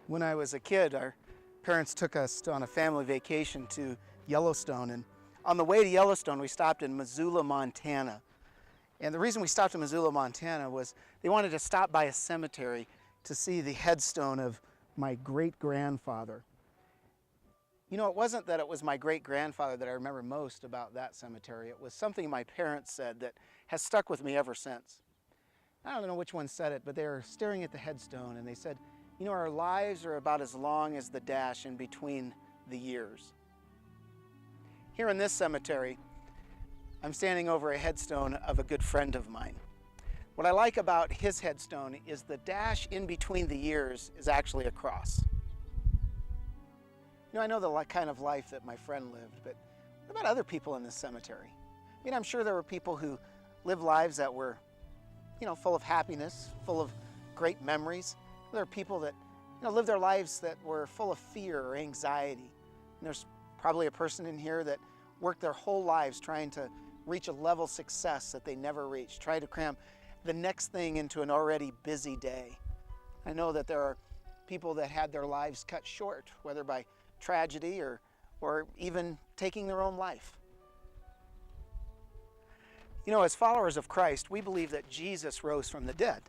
When I was a kid, our parents took us on a family vacation to Yellowstone, and on the way to Yellowstone, we stopped in Missoula, Montana. And the reason we stopped in Missoula, Montana was they wanted to stop by a cemetery to see the headstone of my great-grandfather. You know, it wasn't that it was my great-grandfather that I remember most about that cemetery. It was something my parents said that has stuck with me ever since. I don't know which one said it, but they were staring at the headstone and they said, you know, our lives are about as long as the dash in between the years. Here in this cemetery, I'm standing over a headstone of a good friend of mine. What I like about his headstone is the dash in between the years is actually a cross. You know, I know the kind of life that my friend lived, but what about other people in this cemetery? I mean, I'm sure there were people who lived lives that were, you know, full of happiness, full of great memories. There are people that, you know, live their lives that were full of fear or anxiety. And there's probably a person in here that worked their whole lives trying to reach a level of success that they never reached, try to cram the next thing into an already busy day. I know that there are people that had their lives cut short, whether by tragedy or even taking their own life. You know, as followers of Christ, we believe that Jesus rose from the dead.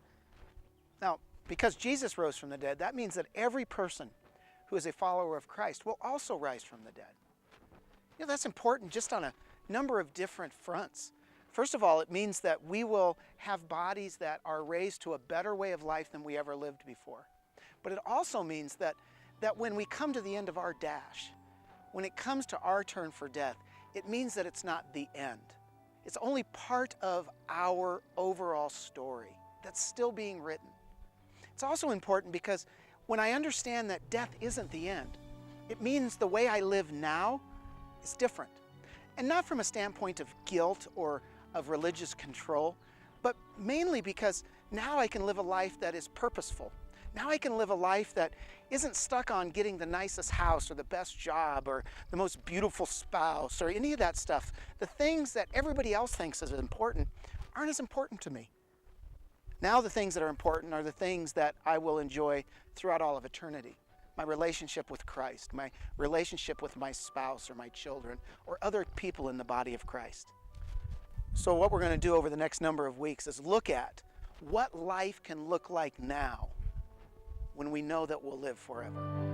Now, because Jesus rose from the dead, that means that every person who is a follower of Christ will also rise from the dead. You know, that's important just on a number of different fronts. First of all, it means that we will have bodies that are raised to a better way of life than we ever lived before. But it also means that when we come to the end of our dash, when it comes to our turn for death, it means that it's not the end. It's only part of our overall story that's still being written. It's also important because when I understand that death isn't the end, it means the way I live now is different. And not from a standpoint of guilt or of religious control, but mainly because now I can live a life that is purposeful. Now I can live a life that isn't stuck on getting the nicest house or the best job or the most beautiful spouse or any of that stuff. The things that everybody else thinks is important aren't as important to me. Now the things that are important are the things that I will enjoy throughout all of eternity. My relationship with Christ, my relationship with my spouse or my children or other people in the body of Christ. So what we're going to do over the next number of weeks is look at what life can look like now when we know that we'll live forever.